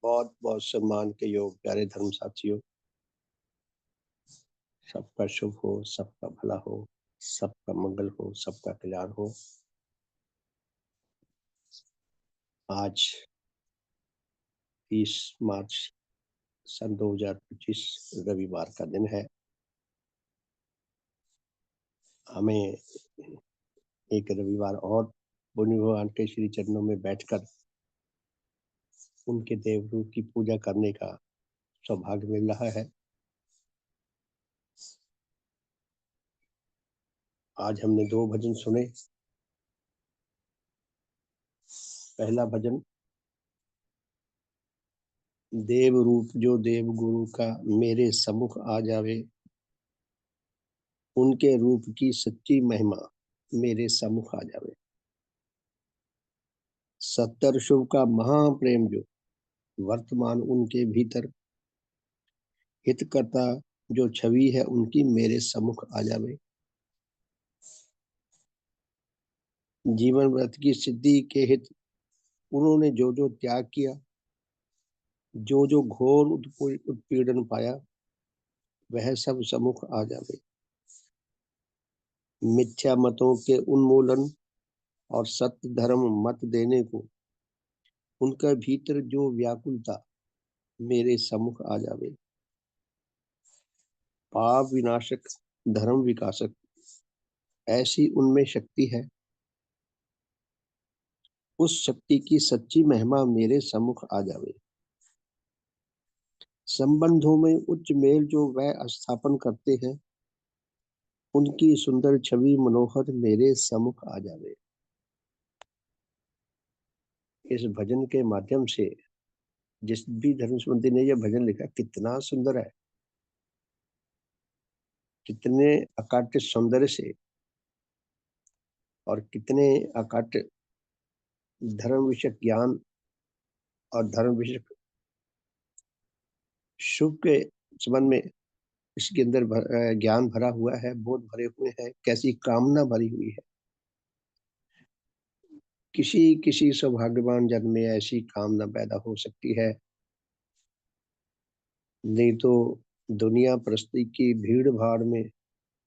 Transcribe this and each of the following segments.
बहुत बहुत सम्मान के योग प्यारे धर्म साथियों। सबका शुभ हो, सबका भला हो, सबका मंगल हो, सबका कल्याण हो। आज 30 मार्च सन 2025 रविवार का दिन है। हमें एक रविवार और पुण्य भगवान के श्री चरणों में बैठकर उनके देवरूप की पूजा करने का सौभाग्य मिल रहा है। आज हमने 2 भजन सुने। पहला भजन, देव रूप जो देव गुरु का मेरे सम्मुख आ जावे, उनके रूप की सच्ची महिमा मेरे सम्मुख आ जावे। सत्तर शुभ का महाप्रेम जो वर्तमान उनके भीतर, हित करता जो छवि है उनकी मेरे सम्मुख आ जावे। जीवन व्रत की सिद्धि के हित उन्होंने जो जो त्याग किया, जो जो घोर उत्पीड़न पाया, वह सब सम्मुख आ जावे। मिथ्या मतों के उन्मूलन और सत्य धर्म मत देने को उनका भीतर जो व्याकुलता मेरे सम्मुख आ जावे। पाप विनाशक, धर्म विकासक ऐसी उनमें शक्ति है, उस शक्ति की सच्ची महिमा मेरे सम्मुख आ जावे। संबंधों में उच्च मेल जो वह स्थापन करते हैं, उनकी सुंदर छवि मनोहर मेरे सम्मुख आ जावे। इस भजन के माध्यम से जिस भी धर्म संबंधी ने यह भजन लिखा, कितना सुंदर है, कितने अकाट्य सौंदर्य से और कितने अकाट्य धर्म विषयक ज्ञान और धर्म विषयक शुभ के संबंध में इसके अंदर ज्ञान भरा हुआ है, बोध भरे हुए हैं, कैसी कामना भरी हुई है। किसी किसी सौभाग्यवान जन में ऐसी कामना पैदा हो सकती है, नहीं तो दुनिया प्रस्ती की भीड़ भाड़ में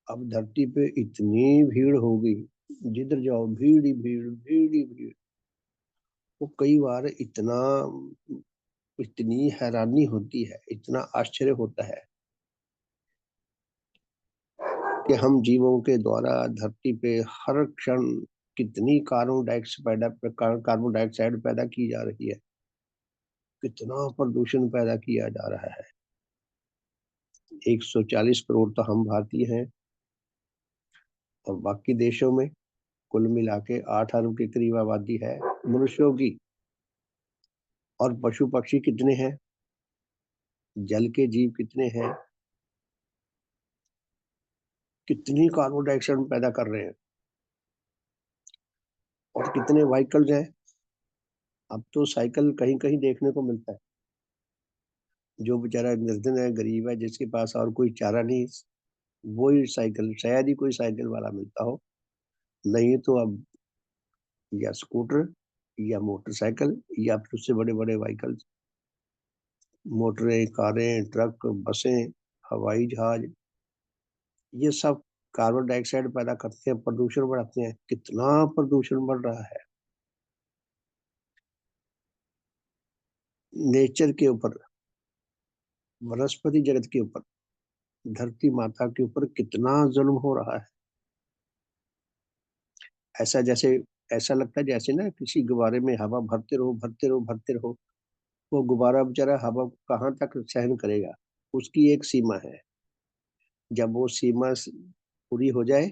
अब धरती पे इतनी भीड़ हो गई, जिधर जाओ भीड़ ही भीड़, भीड़ ही भीड़। वो कई बार इतनी हैरानी होती है, इतना आश्चर्य होता है कि हम जीवों के द्वारा धरती पे हर क्षण कितनी कार्बन डाइऑक्साइड पैदा की जा रही है, कितना प्रदूषण पैदा किया जा रहा है। 140 करोड़ तो हम भारतीय हैं और बाकी देशों में कुल मिला के 8 अरब के करीब आबादी है मनुष्यों की। और पशु पक्षी कितने हैं, जल के जीव कितने हैं, कितनी कार्बन डाइऑक्साइड पैदा कर रहे हैं। और कितने व्हीकल्स हैं। अब तो साइकिल कहीं कहीं देखने को मिलता है। जो बेचारा निर्धन है, गरीब है, जिसके पास और कोई चारा नहीं, वो ही साइकिल, शायद ही कोई साइकिल वाला मिलता हो। नहीं तो अब या स्कूटर या मोटरसाइकिल या फिर उससे बड़े बड़े व्हीकल्स, मोटरें, कारें, ट्रक, बसें, हवाई जहाज, ये सब कार्बन डाइऑक्साइड पैदा करते हैं, प्रदूषण बढ़ाते हैं। कितना प्रदूषण बढ़ रहा है। नेचर के ऊपर, वनस्पति जगत के ऊपर, धरती माता के ऊपर कितना जुल्म हो रहा है। ऐसा जैसे ऐसा लगता है जैसे ना किसी गुब्बारे में हवा भरते रहो, भरते रहो, भरते रहो। वो गुब्बारा बेचारा हवा को कहाँ तक सहन करेगा। उसकी एक सीमा है। जब वो सीमा पूरी हो जाए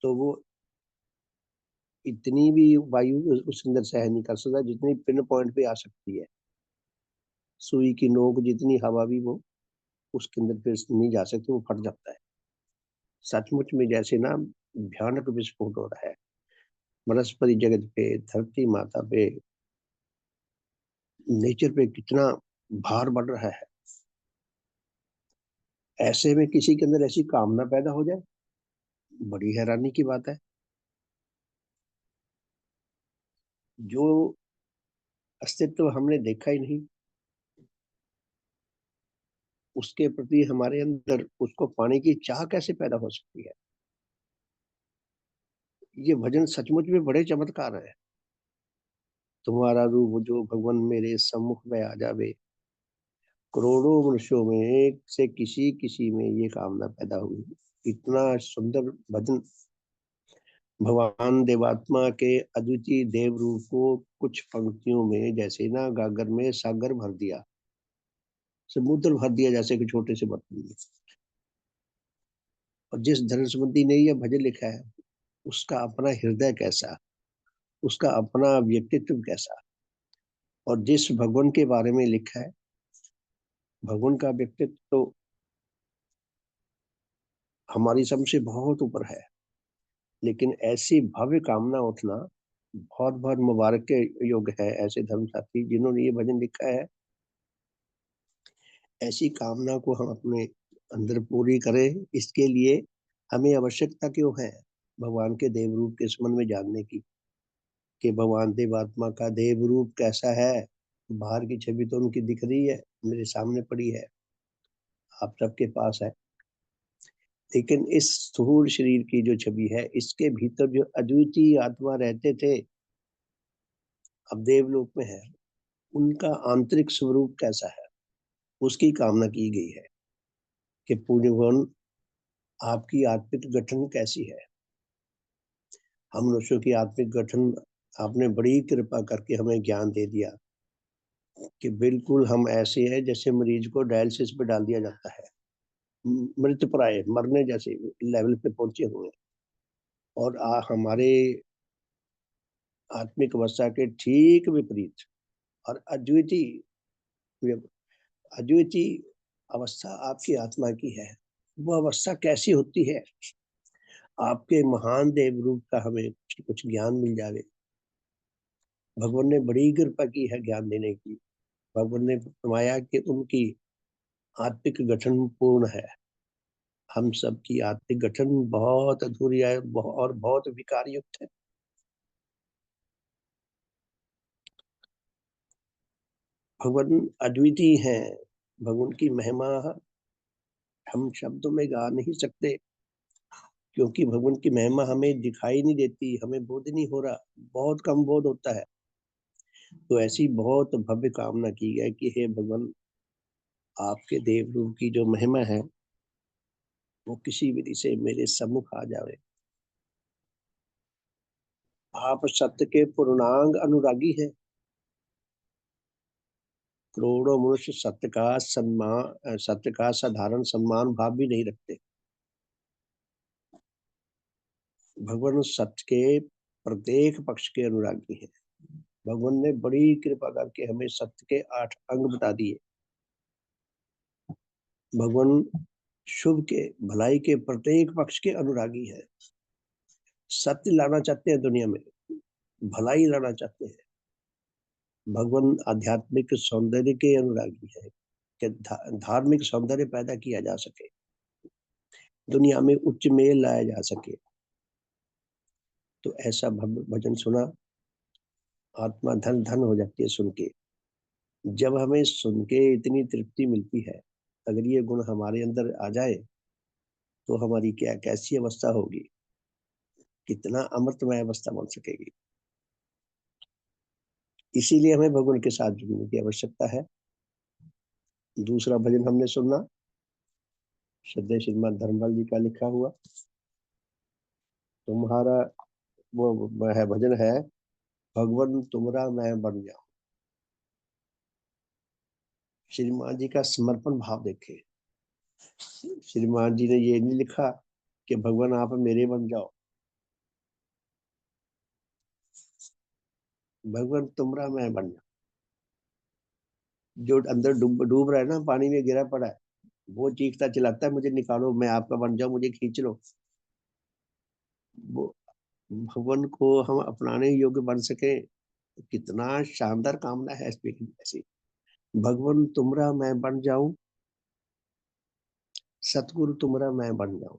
तो वो इतनी भी वायु उसके अंदर सहन नहीं कर सकता जितनी पिन पॉइंट पे आ सकती है। सुई की नोक जितनी हवा भी वो उसके अंदर फिर नहीं जा सकती, वो फट जाता है। सचमुच में जैसे ना भयानक विस्फोट हो रहा है वनस्पति जगत पे, धरती माता पे, नेचर पे कितना भार बढ़ रहा है। ऐसे में किसी के अंदर ऐसी कामना पैदा हो जाए, बड़ी हैरानी की बात है। जो अस्तित्व हमने देखा ही नहीं, उसके प्रति हमारे अंदर उसको पाने की चाह कैसे पैदा हो सकती है? ये भजन सचमुच में बड़े चमत्कार है। तुम्हारा रूप जो भगवन मेरे सम्मुख में आ जावे, करोड़ों मनुष्यों में एक से किसी किसी में ये कामना पैदा हुई। इतना सुंदर भजन भगवान देवात्मा के अद्वितीय देव रूप को कुछ पंक्तियों में जैसे ना गागर में सागर भर दिया, समुद्र भर दिया जैसे कि छोटे से बर्तन में। और जिस धर्मसंबंधी ने यह भजन लिखा है उसका अपना हृदय कैसा, उसका अपना व्यक्तित्व कैसा, और जिस भगवान के बारे में लिखा है, भगवान का व्यक्तित्व तो हमारी समझ से बहुत ऊपर है। लेकिन ऐसी भव्य कामना उठना बहुत बहुत मुबारक के योग्य है। ऐसे धर्म साथी जिन्होंने ये भजन लिखा है, ऐसी कामना को हम अपने अंदर पूरी करें। इसके लिए हमें आवश्यकता क्यों है भगवान के देव रूप के संबंध में जानने की, कि भगवान देवात्मा का देव रूप कैसा है। बाहर की छवि तो उनकी दिख रही है, मेरे सामने पड़ी है, आप सबके पास है। लेकिन इस स्थूल शरीर की जो छवि है, इसके भीतर जो अद्वितीय आत्मा रहते थे, अब देवलोक में है, उनका आंतरिक स्वरूप कैसा है, उसकी कामना की गई है कि पूज्य भगवान आपकी आत्मिक गठन कैसी है। हम मनुष्यों की आत्मिक गठन आपने बड़ी कृपा करके हमें ज्ञान दे दिया कि बिल्कुल हम ऐसे हैं जैसे मरीज को डायलिसिस पे डाल दिया जाता है, मृत प्राय मरने जैसे लेवल पे पहुंचे हुए हैं। और हमारे आत्मिक अवस्था के ठीक विपरीत और अद्वितीय अद्वितीय अवस्था आपकी आत्मा की है। वो अवस्था कैसी होती है, आपके महान देव रूप का हमें कुछ कुछ ज्ञान मिल जाए। भगवान ने बड़ी कृपा की है ज्ञान देने की। भगवान ने फरमाया कि उनकी आत्मिक गठन पूर्ण है। हम सब की आत्मिक गठन बहुत अधूरी है और बहुत विकार युक्त है। भगवान अद्वितीय हैं। भगवान की महिमा हम शब्दों में गा नहीं सकते, क्योंकि भगवान की महिमा हमें दिखाई नहीं देती, हमें बोध नहीं हो रहा, बहुत कम बोध होता है। तो ऐसी बहुत भव्य कामना की है कि हे भगवान, आपके देव रूप की जो महिमा है वो किसी विधि से मेरे सम्मुख आ जावे। आप सत्य के पूर्णांग अनुरागी हैं। करोड़ों मनुष्य सत्य का सम्मान, सत्य का साधारण सम्मान भाव भी नहीं रखते। भगवान सत्य के प्रत्येक पक्ष के अनुरागी हैं। भगवान ने बड़ी कृपा करके हमें सत्य के 8 अंग बता दिए। भगवान शुभ के भलाई के प्रत्येक पक्ष के अनुरागी हैं। सत्य लाना चाहते हैं दुनिया में, भलाई लाना चाहते हैं। भगवान आध्यात्मिक सौंदर्य के अनुरागी है कि धार्मिक सौंदर्य पैदा किया जा सके, दुनिया में उच्च मेल लाया जा सके। तो ऐसा भजन सुना, आत्मा धन धन हो जाती है सुन के। जब हमें सुन के इतनी तृप्ति मिलती है, अगर ये गुण हमारे अंदर आ जाए तो हमारी क्या कैसी अवस्था होगी, कितना अमृतमय अवस्था बन सकेगी। इसीलिए हमें भगवान के साथ जुड़ने की आवश्यकता है। दूसरा भजन हमने सुना, श्रद्धेय श्रीमान धर्मपाल जी का लिखा हुआ, तुम्हारा वो है भजन है, भगवान तुमरा मैं बन जाऊं। श्रीमान जी का समर्पण भाव देखे। श्रीमान जी ने ये नहीं लिखा कि भगवान आप मेरे बन जाओ, भगवान तुमरा मैं बन जाऊं। जो अंदर डूब डूब रहा है ना, पानी में गिरा पड़ा है, वो चीखता चिल्लाता है मुझे निकालो, मैं आपका बन जाऊं, मुझे खींच लो। वो भगवान को हम अपनाने योग्य बन सके, कितना शानदार कामना है स्पीकिंग ऐसी। भगवान तुमरा मैं बन जाऊं, सतगुरु तुमरा मैं बन जाऊं।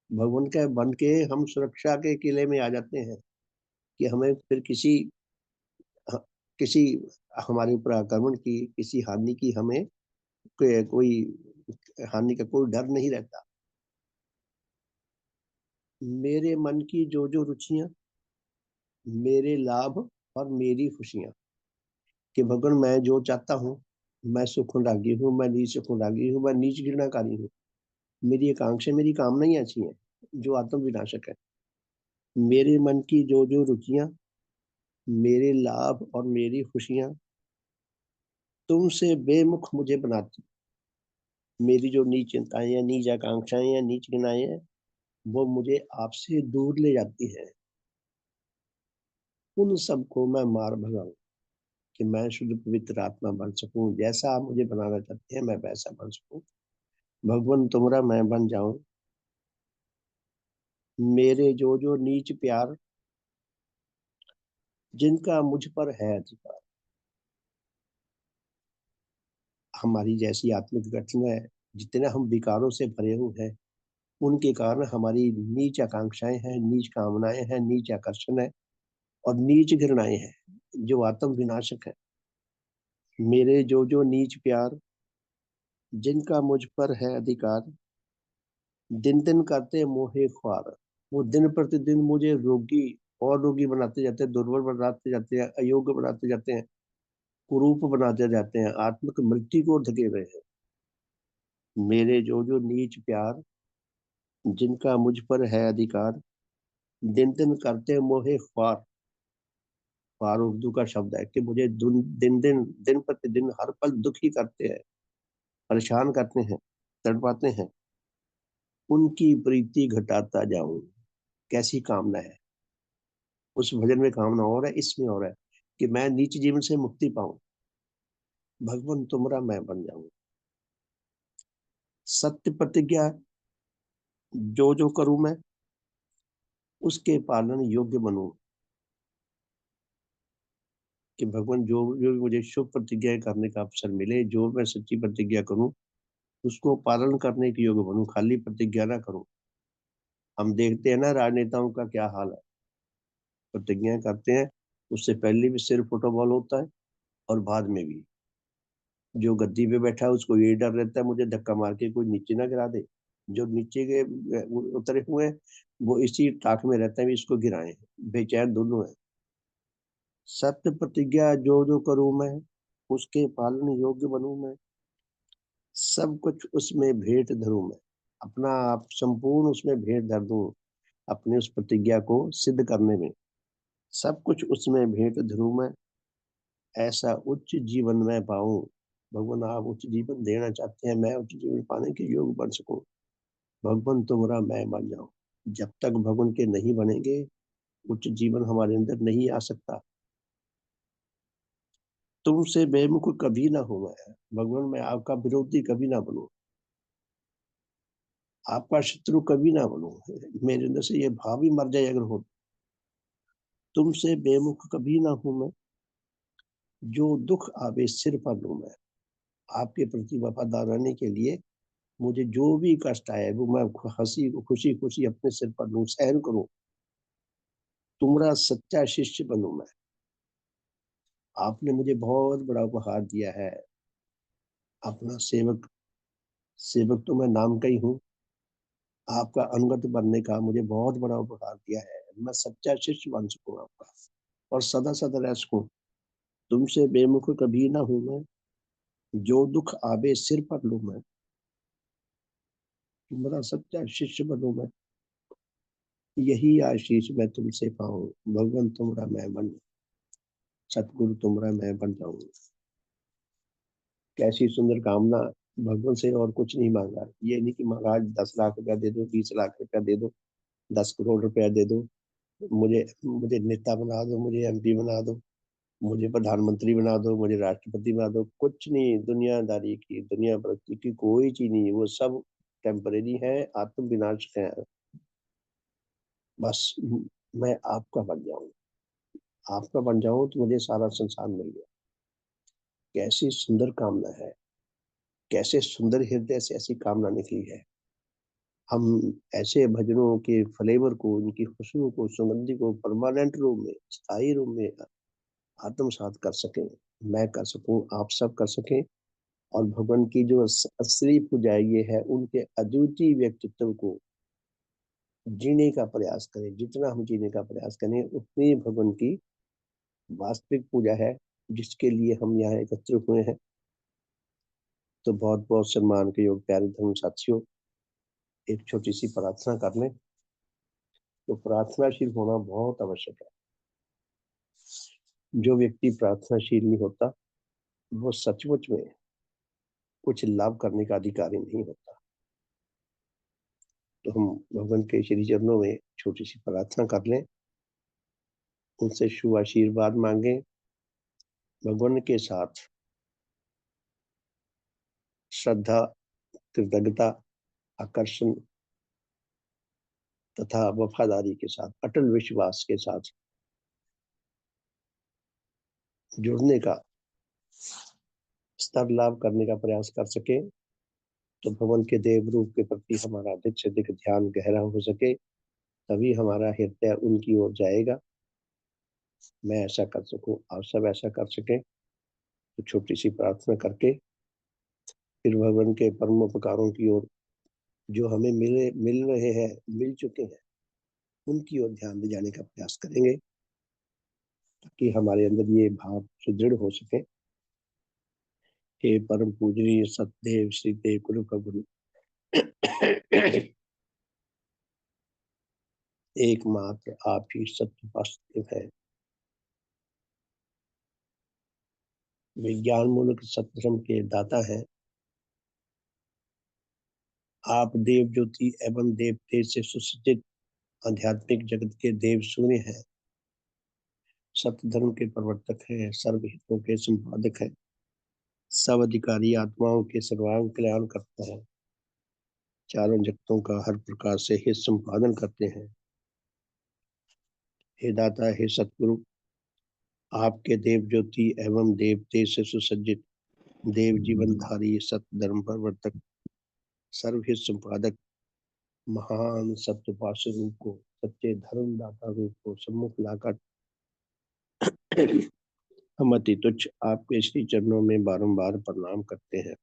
भगवान के बन के हम सुरक्षा के किले में आ जाते हैं कि हमें फिर किसी हमारे ऊपर आक्रमण की, किसी हानि की हमें कोई हानि का कोई डर नहीं रहता। मेरे मन की जो जो रुचियां, मेरे लाभ और मेरी खुशियां, कि भगवान मैं जो चाहता हूँ, मैं सुखुंडागी हूँ, मैं नीच सुखुंडागी हूँ, मैं नीच घृणाकारी हूँ। मेरी आकांक्षा, मेरी कामनाएं ऐसी हैं जो आत्म विनाशक है। मेरे मन की जो जो रुचियां, मेरे लाभ और मेरी खुशियां तुमसे बेमुख मुझे बनाती। मेरी जो नीच चिंताएं या नीच आकांक्षाएं या नीच घृणाएं हैं, वो मुझे आपसे दूर ले जाती हैं। उन सबको मैं मार भगाऊं, कि मैं शुद्ध पवित्र आत्मा बन सकूं, जैसा आप मुझे बनाना चाहते हैं मैं वैसा बन सकूं। भगवान तुमरा मैं बन जाऊं। मेरे जो जो नीच प्यार, जिनका मुझ पर है अधिकार। हमारी जैसी आत्मिक गठन है, जितने हम विकारों से भरे हुए हैं, उनके कारण हमारी नीच आकांक्षाएं हैं, नीच कामनाएं हैं, नीच आकर्षण है और नीच घृणाएं हैं, जो आत्म विनाशक है। मेरे जो जो नीच प्यार, जिनका मुझ पर है अधिकार, दिन दिन करते मोहे ख्वार। वो दिन प्रतिदिन मुझे रोगी और रोगी बनाते जाते हैं, दुर्बल बनाते जाते हैं, अयोग्य बनाते जाते हैं, कुरूप बनाते जाते हैं, आत्मिक मृत्यु को धके हुए हैं। मेरे जो जो नीच प्यार, जिनका मुझ पर है अधिकार, दिन दिन करते मोहे ख्वार। ख्वार उर्दू का शब्द है, कि मुझे दिन दिन दिन प्रतिदिन हर पल दुखी करते हैं, परेशान करते हैं, तड़पाते हैं। उनकी प्रीति घटाता जाऊं। कैसी कामना है! उस भजन में कामना और है, इसमें और है, कि मैं नीच जीवन से मुक्ति पाऊं, भगवान तुमरा मैं बन जाऊं। सत्य प्रतिज्ञा जो जो करूं मैं, उसके पालन योग्य बनूं। कि भगवान जो जो भी मुझे शुभ प्रतिज्ञा करने का अवसर मिले, जो मैं सच्ची प्रतिज्ञा करूं, उसको पालन करने के योग्य बनूं, खाली प्रतिज्ञा ना करूं। हम देखते हैं ना राजनेताओं का क्या हाल है। प्रतिज्ञा करते हैं, उससे पहले भी सिर फुटबॉल होता है और बाद में भी। जो गद्दी पे बैठा है उसको ये डर रहता है, मुझे धक्का मार के कोई नीचे ना गिरा दे। जो नीचे के उतरे हुए हैं, वो इसी ताक में रहते हैं भी इसको गिराएं। बेचैन दोनों है। सत्य प्रतिज्ञा जो जो करूं मैं, उसके पालन योग्य बनूं मैं। सब कुछ उसमें भेंट धरूं मैं, अपना आप संपूर्ण उसमें भेंट धर दूं, अपनी उस प्रतिज्ञा को सिद्ध करने में। सब कुछ उसमें भेंट धरूं मैं, ऐसा उच्च जीवन में पाऊं। भगवान आप उच्च जीवन देना चाहते हैं, मैं उच्च जीवन पाने के योग्य बन सकूं। भगवान तुमरा मैं बन जाऊं। जब तक भगवान के नहीं बनेंगे, उच्च जीवन हमारे अंदर नहीं आ सकता। तुमसे बेमुख कभी ना हो मैं, भगवान मैं आपका विरोधी कभी ना बनूं, आपका शत्रु कभी ना बनूं। मेरे अंदर से ये भाव ही मर जाए अगर हो। तुमसे बेमुख कभी ना हूं मैं, जो दुख आवे सिर पर लूं मैं। आपके प्रति वफादार रहने के लिए मुझे जो भी कष्ट आए, वो मैं हंसी खुशी खुशी अपने सिर पर लूं, सहन करूं। तुम्हारा सच्चा शिष्य बनूं मैं। आपने मुझे बहुत बड़ा उपहार दिया है, अपना सेवक। सेवक तो मैं नाम का ही हूँ, आपका अनुगत बनने का मुझे बहुत बड़ा उपहार दिया है। मैं सच्चा शिष्य बन सकूं आपका, और सदा सदा रह सकूं। तुमसे बेमुख कभी ना हूं मैं, जो दुख आवे सिर पर लूं मैं। तुम्हारा सच्चा शिष्य बनूं मैं, यही आशीष मैं तुमसे पाऊं। भगवान तुमरा मैं बन, सतगुरु तुमरा मैं बन जाऊं। कैसी सुंदर कामना! भगवान से और कुछ नहीं मांगा। ये नहीं कि महाराज 10 लाख रुपया दे दो, 20 लाख रुपया दे दो, 10 करोड़ रुपया दे दो, मुझे मुझे नेता बना दो, मुझे एमपी बना दो, मुझे प्रधानमंत्री बना दो, मुझे राष्ट्रपति बना दो। कुछ नहीं, दुनियादारी की, दुनिया प्रगति की कोई चीज नहीं। वो सब टेम्परेरी है, आत्म विनाश है। बस मैं आपका बन जाऊं, आपका बन जाऊं तो मुझे सारा संसार मिल गया। कैसी सुंदर कामना है! कैसे सुंदर हृदय से ऐसी कामना निकली है। हम ऐसे भजनों के फ्लेवर को, इनकी खुशबू को, सुगंधि को परमानेंट रूप में, स्थायी रूप में आत्मसात कर सकें। मैं कर सकूं, आप सब कर सकें। और भगवान की जो असली पूजा ये है उनके अद्वितीय व्यक्तित्व को जीने का प्रयास करें। जितना हम जीने का प्रयास करें उतनी भगवान की वास्तविक पूजा है जिसके लिए हम यहाँ एकत्र हुए हैं। तो बहुत बहुत सम्मान के योग प्यारे धर्म साथियों, एक छोटी सी प्रार्थना कर लें। तो प्रार्थनाशील होना बहुत आवश्यक है। जो व्यक्ति प्रार्थनाशील नहीं होता वो सचमुच में कुछ लाभ करने का अधिकारी नहीं होता। तो हम भगवान के श्री चरणों में छोटी सी प्रार्थना कर लें, उनसे शुभ आशीर्वाद मांगे। भगवान के साथ श्रद्धा, कृतज्ञता, आकर्षण तथा वफादारी के साथ, अटल विश्वास के साथ जुड़ने का, स्तर लाभ करने का प्रयास कर सके। तो भगवान के देव रूप के प्रति हमारा अधिक से अधिक ध्यान गहरा हो सके, तभी हमारा हृदय उनकी ओर जाएगा। मैं ऐसा कर सकूं, आप सब ऐसा कर सकें। तो छोटी सी प्रार्थना करके फिर भगवान के परम उपकारों की ओर, जो हमें मिल रहे हैं, मिल चुके हैं, उनकी ओर ध्यान दे जाने का प्रयास करेंगे ताकि हमारे अंदर ये भाव सुदृढ़ हो सके। हे परम पूजनीय सतदेव श्री देव गुरु का गुरु एकमात्र आप ही सत्य वास्तव है। विज्ञान मूलक सत्य के दाता है। आप देव ज्योति एवं देव तेज से सुसज्जित आध्यात्मिक जगत के देव सूर्य हैं। सत्य धर्म के प्रवर्तक हैं, सर्व हितों के संपादक हैं, सब अधिकारी आत्माओं के सर्वांग कल्याण करता है, चारों जगतों का हर प्रकार से हित संपादन करते हैं। हे दाता, हे सतगुरु, आपके देव ज्योति एवं देव तेज से सुसज्जित देव जीवनधारी सत्य धर्म प्रवर्तक सर्वहित संपादक महान सत्यपाश रूप को, सच्चे धर्मदाता रूप को सम्मुख लाकर हम अति तुच्छ आपके श्री चरणों में बारंबार प्रणाम करते हैं।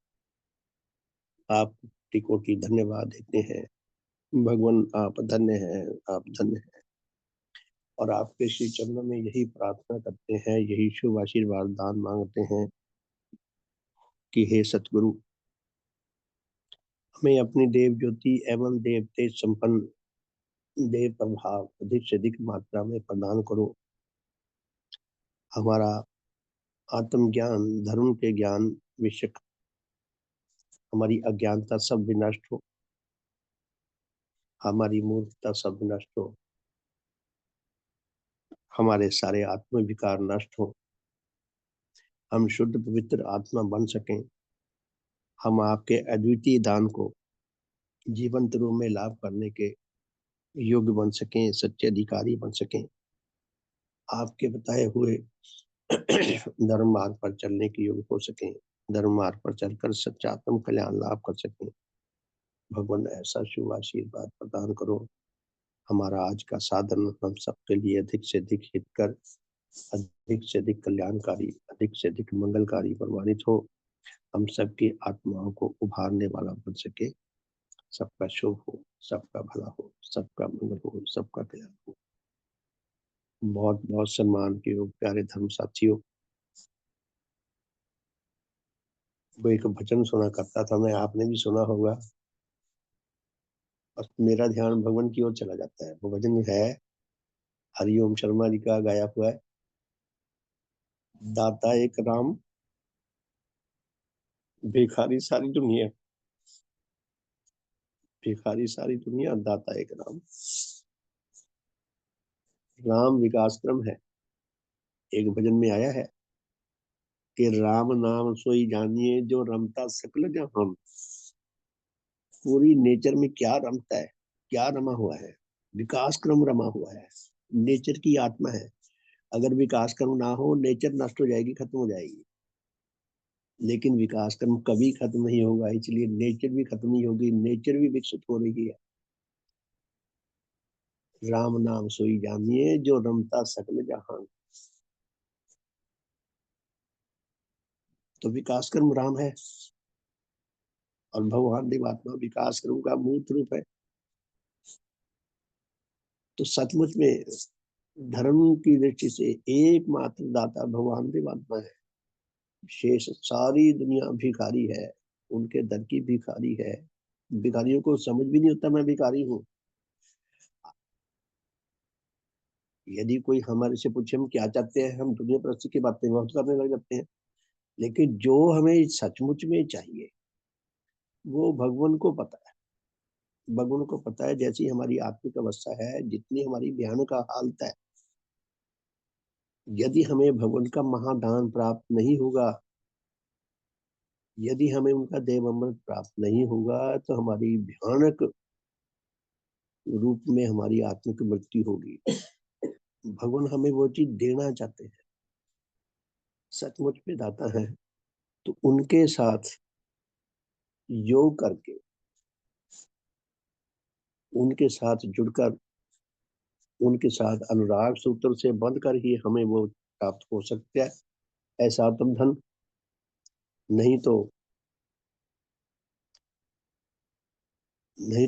आप कोटि कोटि धन्यवाद देते हैं। भगवान आप धन्य हैं, आप धन्य हैं। और आपके श्री चरणों में यही प्रार्थना करते हैं, यही शुभ आशीर्वाद दान मांगते हैं कि हे सतगुरु, हमें अपनी देव ज्योति एवं देव तेज संपन्न देव प्रभाव अधिक से अधिक मात्रा में प्रदान करो। हमारा आत्मज्ञान, धर्म के ज्ञान विषयक हमारी अज्ञानता सब विनष्ट हो, हमारी मूर्खता सब विनष्ट हो, हमारे सारे आत्म विकार नष्ट हो, हम शुद्ध पवित्र आत्मा बन सकें, हम आपके अद्वितीय दान को जीवंत रूप में लाभ करने के योग्य बन सकें, सच्चे अधिकारी बन सकें, आपके बताए हुए धर्म मार्ग पर चलने के योग्य हो सकें, धर्म मार्ग पर चलकर सच्चा आत्म कल्याण लाभ कर सकें। भगवान ऐसा शुभ आशीर्वाद प्रदान करो। हमारा आज का साधन हम सबके लिए अधिक से अधिक हितकर, अधिक से अधिक कल्याणकारी, अधिक से अधिक मंगलकारी प्रमाणित हो। हम सबकी आत्माओं को उभारने वाला बन सके। सबका शुभ हो, सबका भला हो, सबका मंगल हो, सबका कल्याण हो। बहुत बहुत सम्मान के योग प्यारे धर्म साथियों, वो एक भजन सुना करता था मैं, आपने भी सुना होगा। और मेरा ध्यान भगवान की ओर चला जाता है। वो भजन है हरिओम शर्मा जी का गाया हुआ है। दाता एक राम, भिखारी सारी दुनिया, भिखारी सारी दुनिया, दाता एक राम। राम विकास क्रम है। एक भजन में आया है कि राम नाम सोई जानिए जो रमता सकल जहान। पूरी नेचर में क्या रमता है, क्या रमा हुआ है? विकास क्रम रमा हुआ है। नेचर की आत्मा है। अगर विकास क्रम ना हो, नेचर नष्ट हो जाएगी, खत्म हो जाएगी। लेकिन विकास क्रम कभी खत्म नहीं होगा, इसलिए नेचर भी खत्म नहीं होगी, नेचर भी विकसित हो रही है। राम नाम सोई जानिए जो रमता सकल जहान। तो विकास क्रम राम है। और भगवान दिवात्मा विकास रूप का मूर्त रूप है। तो सचमुच में धर्म की दृष्टि से एकमात्र दाता भगवान दिवात्मा है। शेष सारी दुनिया भिखारी है, उनके दर की भिखारी है। भिखारियों को समझ भी नहीं होता मैं भिखारी हूँ। यदि कोई हमारे से पूछे हम क्या चाहते हैं, हम दुनिया प्रस्ती की बातें बहुत करने लग जाते हैं। लेकिन जो हमें सचमुच में चाहिए वो भगवान को पता है। भगवान को पता है जैसी हमारी आत्मिक अवस्था है, जितनी हमारी भयानक हालत है, यदि हमें भगवान का महादान प्राप्त नहीं होगा, यदि हमें उनका देव अमृत प्राप्त नहीं होगा, तो हमारी भयानक रूप में हमारी आत्मिक मृत्यु होगी। भगवान हमें वो चीज देना चाहते हैं, सचमुच में दाता है। तो उनके साथ योग करके, उनके साथ जुड़कर, उनके साथ अनुराग सूत्र से बंध कर ही हमें वो प्राप्त हो सकता है, ऐसा आत्म धन। नहीं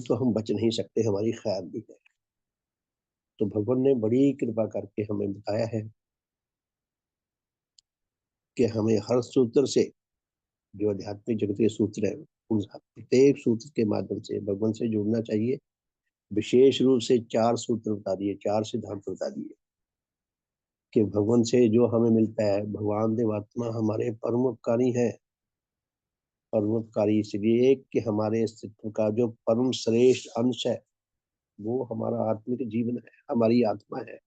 तो हम बच नहीं सकते, हमारी ख्याल भी है। तो भगवान ने बड़ी कृपा करके हमें बताया है कि हमें हर सूत्र से, जो आध्यात्मिक जगत के सूत्र है, उन प्रत्येक सूत्र के माध्यम से भगवान से जुड़ना चाहिए। विशेष रूप से 4 सूत्र बता दिए, 4 सिद्धांत बता दिए कि भगवान से जो हमें मिलता है, भगवान देवात्मा हमारे परम उपकारी है। परम उपकारी इसलिए कि हमारे अस्तित्व का जो परम श्रेष्ठ अंश है वो हमारा आत्मिक जीवन है, हमारी आत्मा है।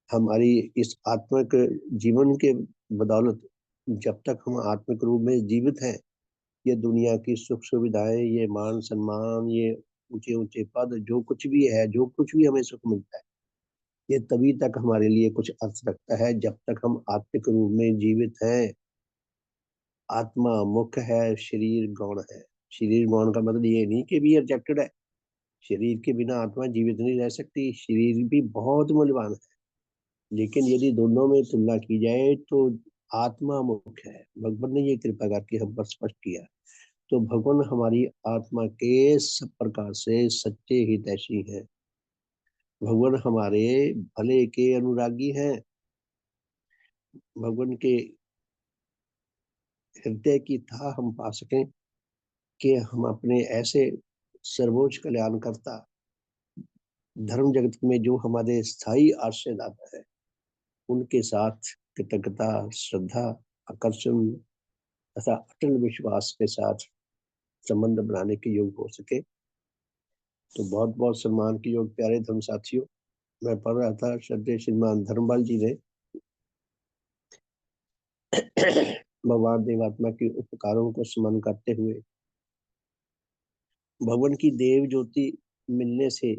हमारी इस आत्मिक जीवन के बदौलत जब तक हम आत्मिक रूप में जीवित हैं, ये दुनिया की सुख सुविधाएं, ये मान सम्मान, ये ऊंचे ऊंचे पद, जो कुछ भी है, जो कुछ भी हमें सुख मिलता है, ये तभी तक हमारे लिए कुछ अर्थ रखता है जब तक हम आत्मिक रूप में जीवित हैं। आत्मा मुख्य है, शरीर गौण है। शरीर गौण का मतलब ये नहीं कि भी रिजेक्टेड है। शरीर के बिना आत्मा जीवित नहीं रह सकती, शरीर भी बहुत मूल्यवान है। लेकिन यदि दोनों में तुलना की जाए तो आत्मा मुख्य है। भगवान ने ये कृपा करके हम पर स्पष्ट किया। तो भगवान हमारी आत्मा के सब प्रकार से सच्चे हितैषी हैं। भगवान हमारे भले के अनुरागी हैं। भगवान के हृदय की था हम पा सकें कि हम अपने ऐसे सर्वोच्च कल्याणकर्ता, धर्म जगत में जो हमारे स्थायी आश्रयदाता है, उनके साथ कृतज्ञता, श्रद्धा, आकर्षण तथा अटल विश्वास के साथ संबंध बनाने के योग हो सके। तो बहुत बहुत सम्मान के योग प्यारे धर्म साथियों, मैं पढ़ रहा था श्रद्धेय श्रीमान धर्मपाल जी ने भगवान देवात्मा के उपकारों को स्मरण करते हुए भगवान की देव ज्योति मिलने से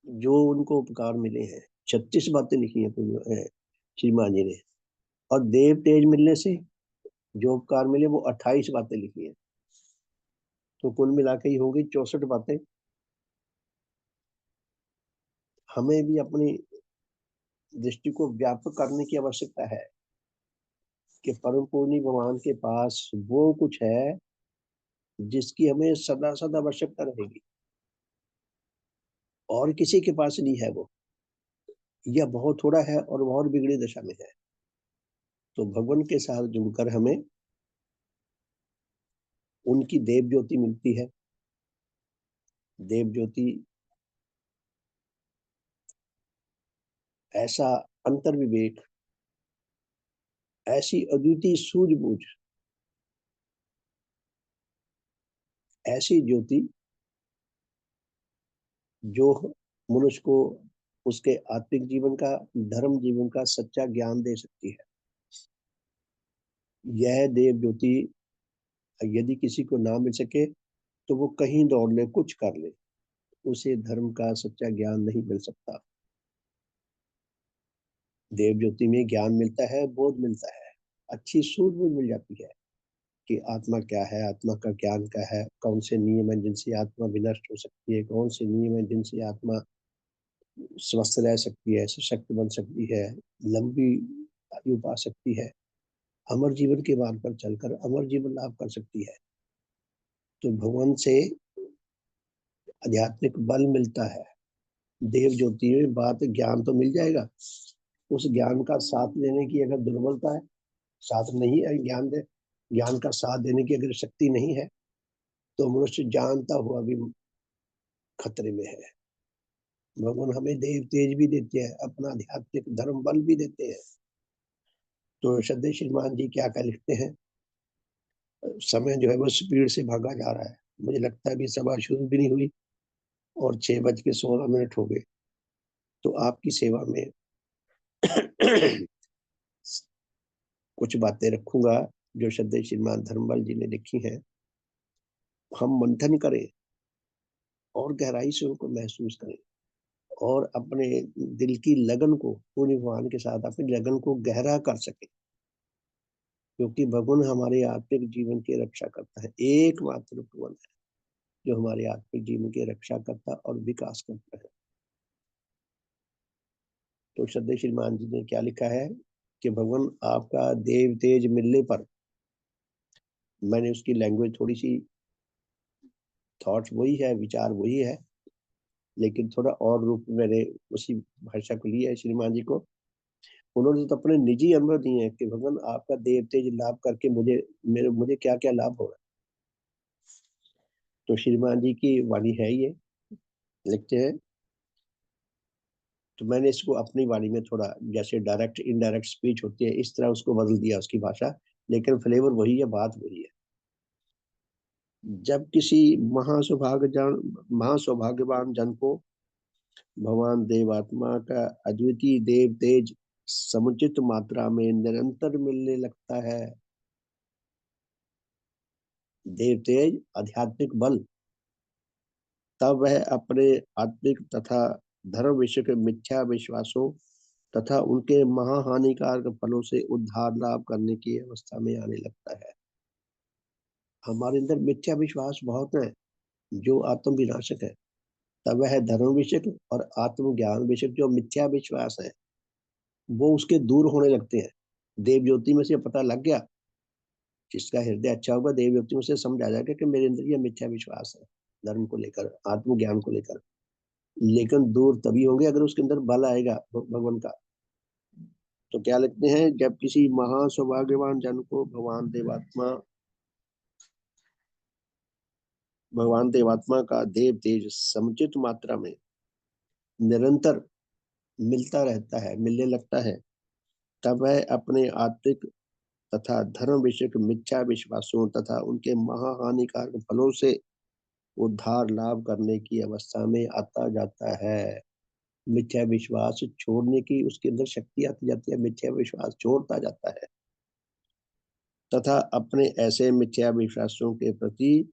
जो उनको उपकार मिले हैं, 36 बातें लिखी हैं श्रीमान जी ने। और देव तेज मिलने से जो उपकार मिले वो 28 बातें लिखी हैं। तो कुल मिला के ही होंगी 64 बातें। हमें भी अपनी दृष्टि को व्यापक करने की आवश्यकता है कि परम पूर्णी भगवान के पास वो कुछ है जिसकी हमें सदा सदा आवश्यकता रहेगी, और किसी के पास नहीं है वो, या बहुत थोड़ा है और बहुत बिगड़ी दशा में है। तो भगवान के साथ जुड़कर हमें उनकी देव ज्योति मिलती है। देव ज्योति ऐसा अंतर विवेक, ऐसी अद्वितीय सूझबूझ, ऐसी ज्योति जो मनुष्य को उसके आत्मिक जीवन का, धर्म जीवन का सच्चा ज्ञान दे सकती है। यह देव ज्योति यदि किसी को ना मिल सके तो वो कहीं दौड़ ले, कुछ कर ले, उसे धर्म का सच्चा ज्ञान नहीं मिल सकता। देव ज्योति में ज्ञान मिलता है, बोध मिलता है, अच्छी सूझबूझ मिल जाती है कि आत्मा क्या है, आत्मा का ज्ञान क्या है, कौन से नियम है जिनसे आत्मा विनष्ट हो सकती है, कौन से नियम है जिनसे आत्मा स्वस्थ रह सकती है, सशक्त बन सकती है, लंबी आयु पा सकती है, अमर जीवन के मार्ग पर चलकर अमर जीवन लाभ कर सकती है। तो भगवान से आध्यात्मिक बल मिलता है। देव ज्योति में बात ज्ञान तो मिल जाएगा, उस ज्ञान का साथ देने की अगर दुर्बलता है, साथ नहीं है, ज्ञान का साथ देने की अगर शक्ति नहीं है, तो मनुष्य जानता हुआ भी खतरे में है। भगवान हमें देव तेज भी देते हैं, अपना आध्यात्मिक धर्म बल भी देते हैं। तो श्रद्धेय श्रीमान जी क्या क्या लिखते हैं, समय जो है वो स्पीड से भागा जा रहा है। मुझे लगता है अभी सभा शुरू भी नहीं हुई और 6:16 हो गए। तो आपकी सेवा में कुछ बातें रखूंगा जो श्रद्धेय श्रीमान धर्मपाल जी ने लिखी हैं। हम मंथन करें और गहराई से उनको महसूस करें और अपने दिल की लगन को पूर्ण भगवान के साथ अपनी लगन को गहरा कर सके, क्योंकि भगवान हमारे आत्मिक जीवन की रक्षा करता है। एकमात्र भगवान है जो हमारे आत्मिक जीवन की रक्षा करता और विकास करता है। तो श्रद्धेय श्रीमान जी ने क्या लिखा है कि भगवान आपका देव तेज मिलने पर, मैंने उसकी लैंग्वेज थोड़ी सी, थॉट्स वही है, विचार वही है, लेकिन थोड़ा और रूप में मैंने उसी भाषा को लिया है श्रीमान जी को। उन्होंने तो अपने निजी अनुभव दिए हैं कि भगवान आपका देव तेज लाभ करके मुझे क्या क्या लाभ होगा। तो श्रीमान जी की वाणी है ये, लिखते हैं। तो मैंने इसको अपनी वाणी में थोड़ा, जैसे डायरेक्ट इनडायरेक्ट स्पीच होती है, इस तरह उसको बदल दिया उसकी भाषा, लेकिन फ्लेवर वही है, बात वही है। जब किसी महासौभाग्यवान जन को भगवान देवात्मा का अद्वितीय देव तेज समुचित मात्रा में निरंतर मिलने लगता है, देव तेज आध्यात्मिक बल, तब वह अपने आत्मिक तथा धर्म विषय के मिथ्या विश्वासों तथा उनके महाहानिकारक फलों से उद्धार लाभ करने की अवस्था में आने लगता है। हमारे अंदर मिथ्या विश्वास बहुत है जो आत्म विनाशक है। तब वह धर्म विषयक और आत्म ज्ञान विषयक जो मिथ्या विश्वास है, वो उसके दूर होने लगते हैं। देव ज्योति में से पता लग गया, जिसका हृदय अच्छा होगा, देव ज्योति में से समझ आ जाएगा कि मेरे अंदर ये मिथ्या विश्वास है धर्म को लेकर, आत्म ज्ञान को लेकर। लेकिन दूर तभी होंगे अगर उसके अंदर बल आएगा भगवान का। तो क्या लिखते हैं, जब किसी महान सौभाग्यवान जन को भगवान देवात्मा का देव तेज समुचित मात्रा में निरंतर मिलता रहता है, मिलने लगता है, तब वह अपने आत्मिक तथा धर्म विषयक मिथ्या विश्वासों तथा उनके महाहानिकारक फलों से उद्धार लाभ करने की अवस्था में आता जाता है। मिथ्या विश्वास छोड़ने की उसके अंदर शक्ति आती जाती है, मिथ्या विश्वास छोड़ता जाता है तथा अपने ऐसे मिथ्या विश्वासों के प्रति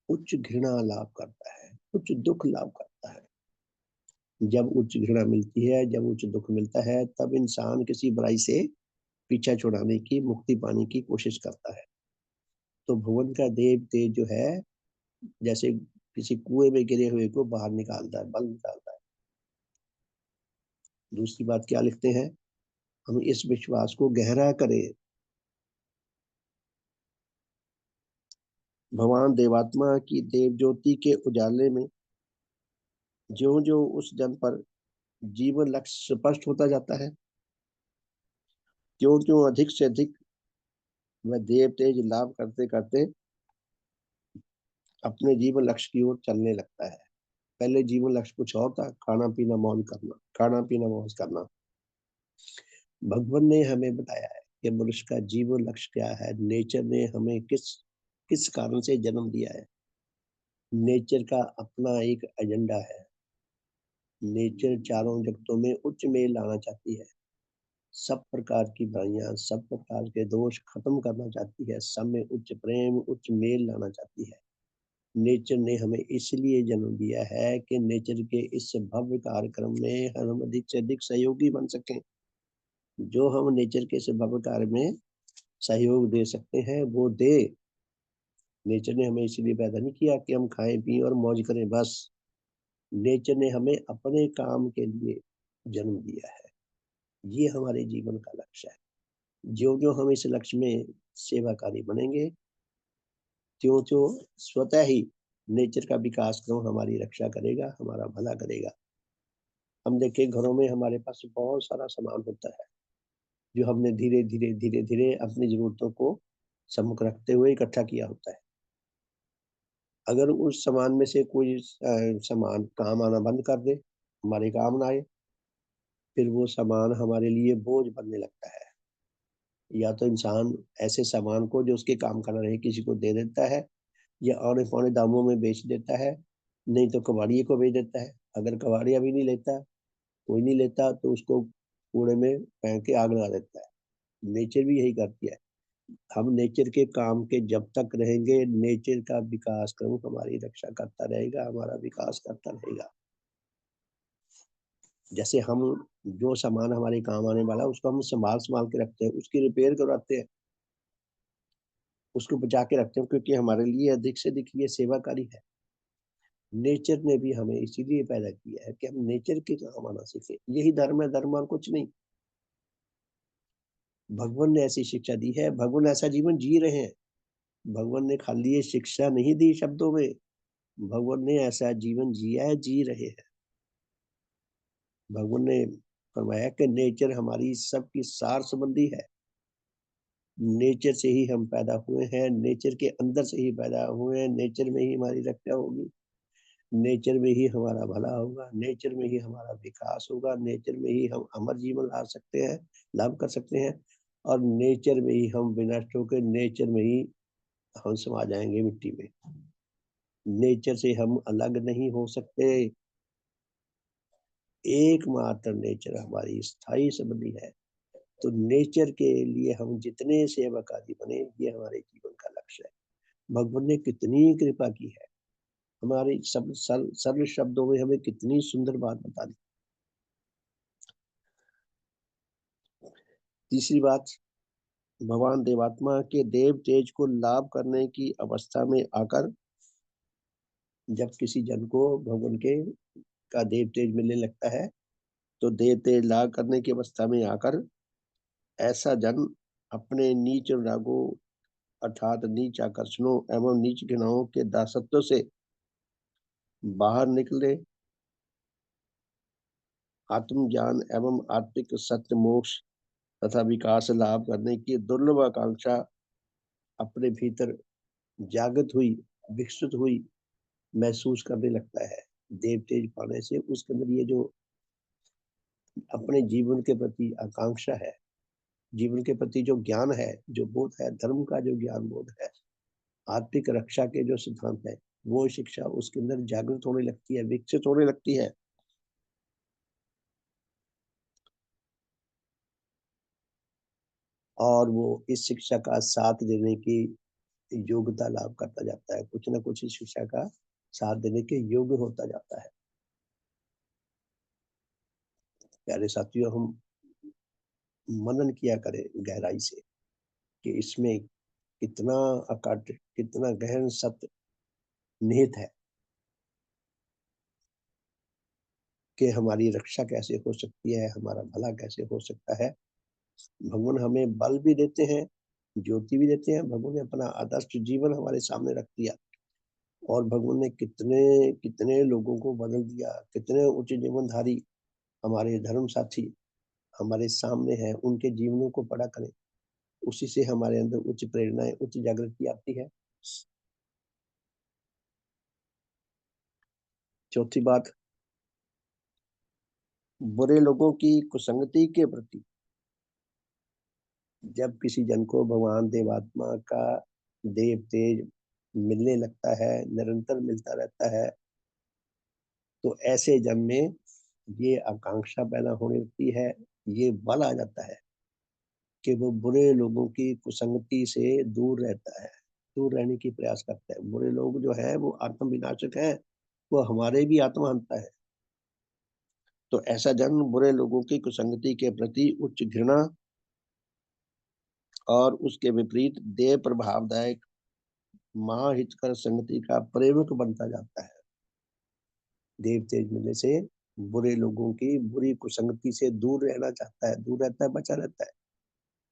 उच्च घृणा लाभ करता है, उच्च दुख लाभ करता है। जब उच्च घृणा मिलती है, जब उच्च दुख मिलता है, तब इंसान किसी बुराई से पीछा छुड़ाने की, मुक्ति पाने की कोशिश करता है। तो भगवान का देव तेज जो है, जैसे किसी कुएं में गिरे हुए को बाहर निकालता है, बल निकालता है। दूसरी बात क्या लिखते हैं, हम इस विश्वास को गहरा करें। भगवान देवात्मा की देव ज्योति के उजाले में ज्यो ज्यो उस जन पर जीवन लक्ष्य स्पष्ट होता जाता है, त्यों त्यों अधिक से अधिक वह देव तेज लाभ करते करते अपने जीवन लक्ष्य की ओर चलने लगता है। पहले जीवन लक्ष्य कुछ और था, खाना पीना मौज करना, खाना पीना मौज करना। भगवान ने हमें बताया है कि मनुष्य का जीवन लक्ष्य क्या है, नेचर ने हमें किस किस कारण से जन्म दिया है। नेचर का अपना एक एजेंडा है। नेचर चारों जगतों में उच्च मेल लाना चाहती है, सब प्रकार की बुराइयां, सब प्रकार के दोष खत्म करना चाहती है, सब में उच्च प्रेम, उच्च मेल लाना चाहती है। नेचर ने हमें इसलिए जन्म दिया है कि नेचर के इस भव्य कार्यक्रम में हम अधिक से अधिक सहयोगी बन सकें। जो हम नेचर के इस भव्य कार्य में सहयोग दे सकते हैं वो दे। नेचर ने हमें इसलिए पैदा नहीं किया कि हम खाएं पिएं और मौज करें बस। नेचर ने हमें अपने काम के लिए जन्म दिया है। ये हमारे जीवन का लक्ष्य है। जो जो हम इस लक्ष्य में सेवाकारी बनेंगे, त्यों-त्यों स्वतः ही नेचर का विकास क्रम हमारी रक्षा करेगा, हमारा भला करेगा। हम देखें घरों में हमारे पास बहुत सारा सामान होता है, जो हमने धीरे-धीरे, धीरे-धीरे अपनी ज़रूरतों को सम्मुख रखते हुए इकट्ठा किया होता है। अगर उस सामान में से कोई सामान काम आना बंद कर दे, हमारे काम ना आए, फिर वो सामान हमारे लिए बोझ बनने लगता है। या तो इंसान ऐसे सामान को जो उसके काम का ना रहे किसी को दे देता है या औने-पौने दामों में बेच देता है, नहीं तो कबाड़िए को बेच देता है। अगर कबाड़िया भी नहीं लेता, कोई नहीं लेता तो उसको कूड़े में फेंक के आग लगा देता है। नेचर भी यही करती है। हम नेचर के काम के जब तक रहेंगे, नेचर का विकास क्रम हमारी रक्षा करता रहेगा, हमारा विकास करता रहेगा। जैसे हम जो सामान हमारे काम आने वाला है, उसको हम सँभाल-सँभाल के रखते हैं, उसकी रिपेयर करवाते हैं, उसको बचा के रखते हैं क्योंकि हमारे लिए अधिक से अधिक ये सेवाकारी है। नेचर ने भी हमें इसीलिए पैदा किया है कि हम नेचर के काम आना सीखें। यही धर्म है, धर्म और कुछ नहीं। भगवान ने ऐसी शिक्षा दी है, भगवान ऐसा जीवन जी रहे हैं। भगवान ने खाली ये शिक्षा नहीं दी शब्दों में, भगवान ने ऐसा जीवन जिया है, जी रहे हैं। भगवान ने फरमाया कि नेचर हमारी सबकी सार-संबंधी है। नेचर से ही हम पैदा हुए हैं, नेचर के अंदर से ही पैदा हुए हैं, नेचर में ही हमारी रक्षा होगी, नेचर में ही हमारा भला होगा, नेचर में ही हमारा विकास होगा, नेचर में ही हम अमर जीवन ला सकते हैं, लाभ कर सकते हैं और नेचर में ही हम विनष्ट होके नेचर में ही हम समा जाएँगे मिट्टी में। नेचर से हम अलग नहीं हो सकते, एकमात्र नेचर हमारी स्थायी संबंधी है। तो नेचर के लिए हम जितने सेवकारी बने, ये हमारे जीवन का लक्ष्य है। भगवान ने कितनी कृपा की है, हमारे सब सरल शब्दों में हमें कितनी सुंदर बात बता दी। तीसरी बात, भगवान देवात्मा के देव तेज को लाभ करने की अवस्था में आकर जब किसी जन को भगवान के का देव तेज मिलने लगता है, तो देव तेज लाभ करने की अवस्था में आकर ऐसा जन अपने नीच रागों अर्थात नीच आकर्षणों एवं नीच घृणाओं के दासत्व से बाहर निकले, आत्मज्ञान एवं आत्मिक सत्य मोक्ष तथा विकास लाभ करने की दुर्लभ आकांक्षा अपने भीतर जागृत हुई, विकसित हुई, महसूस करने लगता है। देव तेज पाने से उसके अंदर ये जो अपने जीवन के प्रति आकांक्षा है, जीवन के प्रति जो ज्ञान है, जो बोध है, धर्म का जो ज्ञान बोध है, आत्मिक रक्षा के जो सिद्धांत है, वो शिक्षा उसके अंदर जागृत होने लगती है, विकसित होने लगती है। और वो इस शिक्षा का साथ देने की योग्यता लाभ करता जाता है, कुछ न कुछ इस शिक्षा का साथ देने के योग्य होता जाता है। प्यारे साथियों, हम मनन किया करें गहराई से कि इसमें कितना अकाट्य, कितना गहन सत्य निहित है कि हमारी रक्षा कैसे हो सकती है, हमारा भला कैसे हो सकता है। भगवान हमें बल भी देते हैं, ज्योति भी देते हैं, भगवान ने अपना आदर्श जीवन हमारे सामने रख दिया और भगवान ने कितने लोगों को बदल दिया, कितने उच्च जीवनधारी हमारे धर्म साथी हमारे सामने हैं, उनके जीवनों को पढ़ा करें, उसी से हमारे अंदर उच्च प्रेरणाएँ, उच्च जागृति आती है। चौथी बात, बुरे लोगों की कुसंगति के प्रति जब किसी जन को भगवान देवात्मा का देव तेज मिलने लगता है, निरंतर मिलता रहता है, तो ऐसे जन में ये आकांक्षा पैदा होने लगती है, ये बल आ जाता है कि वो बुरे लोगों की कुसंगति से दूर रहता है, दूर रहने की प्रयास करता है। बुरे लोग जो हैं वो आत्म विनाशक हैं, वो हमारे भी आत्महंता है। तो ऐसा जन बुरे लोगों की कुसंगति के प्रति उच्च घृणा और उसके विपरीत देह प्रभावदायक महाहितकर संगति का प्रेरक बनता जाता है। देव तेज मिलने से बुरे लोगों की बुरी कुसंगति से दूर रहना चाहता है, दूर रहता है, बचा रहता है।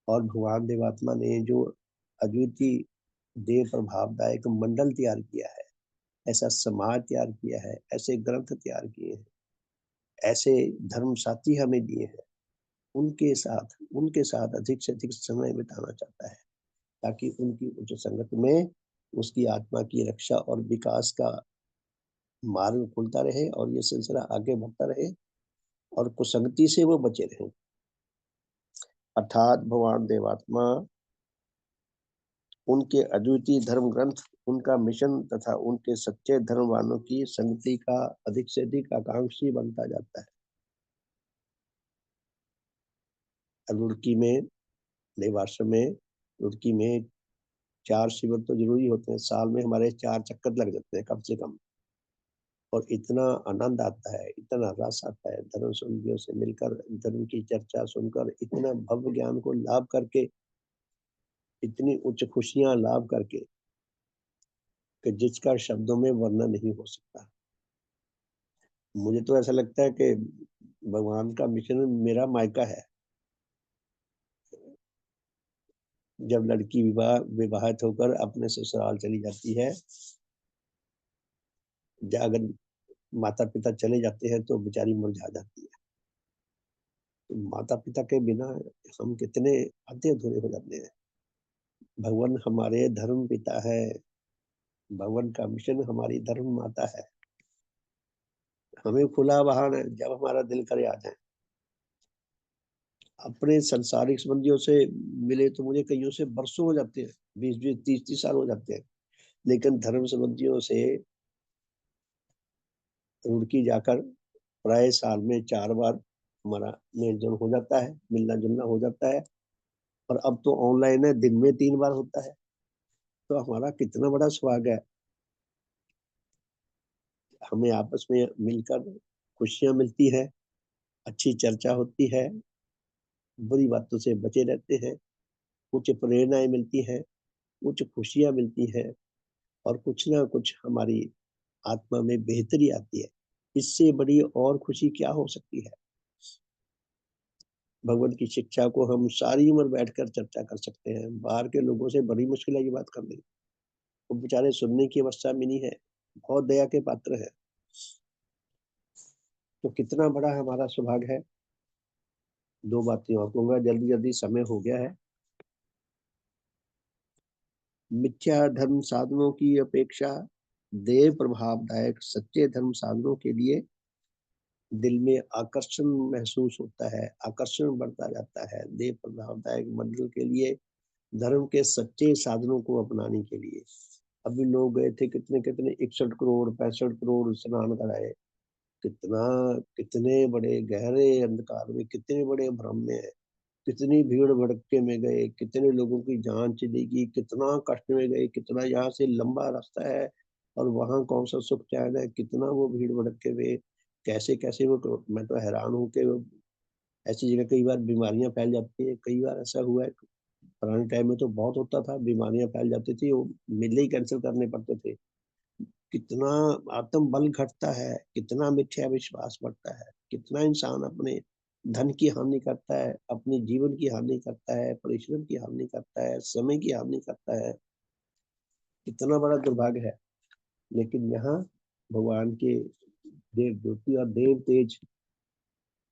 और भगवान देवात्मा ने जो अद्वितीय देव प्रभावदायक मंडल तैयार किया है, ऐसा समाज तैयार किया है, ऐसे ग्रंथ तैयार किए हैं, ऐसे धर्म साथी हमें दिए हैं। उनके साथ अधिक से अधिक समय बिताना चाहता है, ताकि उनकी उच्च संगत में उसकी आत्मा की रक्षा और विकास का मार्ग खुलता रहे और ये सिलसिला आगे बढ़ता रहे और कुसंगति से वो बचे रहें। अर्थात भगवान देवात्मा, उनके अद्वितीय धर्म ग्रंथ, उनका मिशन तथा उनके सच्चे धर्मवानों की संगति का अधिक से अधिक आकांक्षी बनता जाता है। रुड़की में, देवाश्रम में, रुड़की में 4 शिविर तो ज़रूरी होते हैं, साल में हमारे 4 चक्कर लग जाते हैं कम से कम। और इतना आनंद आता है, इतना रस आता है धर्म संगियों से मिलकर, धर्म की चर्चा सुनकर, इतना भव्य ज्ञान को लाभ करके, इतनी उच्च खुशियाँ लाभ करके कि जिसका शब्दों में वर्णन नहीं हो सकता। मुझे तो ऐसा लगता है कि भगवान का मिशन मेरा मायका है। जब लड़की विवाहित होकर अपने ससुराल चली जाती है, अगर माता-पिता चले जाते हैं तो बेचारी मुरझा जाती है। तो माता-पिता के बिना हम कितने आधे-अधूरे हो जाते हैं। भगवान हमारे धर्म पिता है, भगवान का मिशन हमारी धर्म माता है। हमें खुला वाहन है, जब हमारा दिल करे आ जाएँ। अपने सांसारिक संबंधियों से मिले तो मुझे कइयों से बरसों हो जाते हैं, 20-20, 30-30 साल हो जाते हैं। लेकिन धर्म संबंधियों से रुड़की जाकर प्राय साल में 4 बार हमारा मेल-जोल हो जाता है, मिलना-जुलना हो जाता है। और अब तो ऑनलाइन है, दिन में 3 बार होता है। तो हमारा कितना बड़ा सौभाग्य है। हमें आपस में मिलकर खुशियाँ मिलती हैं, अच्छी चर्चा होती है, बुरी बातों से बचे रहते हैं, कुछ प्रेरणाएँ मिलती हैं, कुछ खुशियाँ मिलती हैं और कुछ ना कुछ हमारी आत्मा में बेहतरी आती है। इससे बड़ी और खुशी क्या हो सकती है? भगवान की शिक्षा को हम सारी उम्र बैठकर चर्चा कर सकते हैं। बाहर के लोगों से बड़ी मुश्किल है ये बात करनी। वो बेचारे सुनने की अवस्था में नहीं है, बहुत दया के पात्र हैं। तो कितना बड़ा हमारा सौभाग्य है। 2 बातें और कहूँगा, जल्दी-जल्दी समय हो गया है। मिथ्या धर्म साधनों की अपेक्षा देव प्रभावदायक सच्चे धर्म साधनों के लिए दिल में आकर्षण महसूस होता है, आकर्षण बढ़ता जाता है। देव प्रभावदायक मंडल के लिए, धर्म के सच्चे साधनों को अपनाने के लिए। अभी लोग गए थे, कितने-कितने 61 करोड़, 65 करोड़ स्नान कराए। कितना कितने बड़े गहरे अंधकार में, कितने बड़े भ्रम में है। कितनी भीड़-भड़क्के में गए, कितने लोगों की जान चली गई, कितना कष्ट में गए, कितना यहाँ से लंबा रास्ता है और वहाँ कौन-सा सुख चैन है, कितना वो भीड़-भड़क्के में कैसे-कैसे वो क मैं तो हैरान हूँ कि ऐसी जगह कई बार बीमारियाँ फैल जाती हैं। कई बार ऐसा हुआ है, पुराने टाइम में तो बहुत होता था, बीमारियाँ फैल जाती थी, वो मेले ही कैंसल करने पड़ते थे। कितना आत्मबल घटता है, कितना मिथ्या विश्वास बढ़ता है, कितना इंसान अपने धन की हानि करता है, अपने जीवन की हानि करता है, परिश्रम की हानि करता है, समय की हानि करता है, कितना बड़ा दुर्भाग्य है। लेकिन यहाँ भगवान के देव ज्योति और देव तेज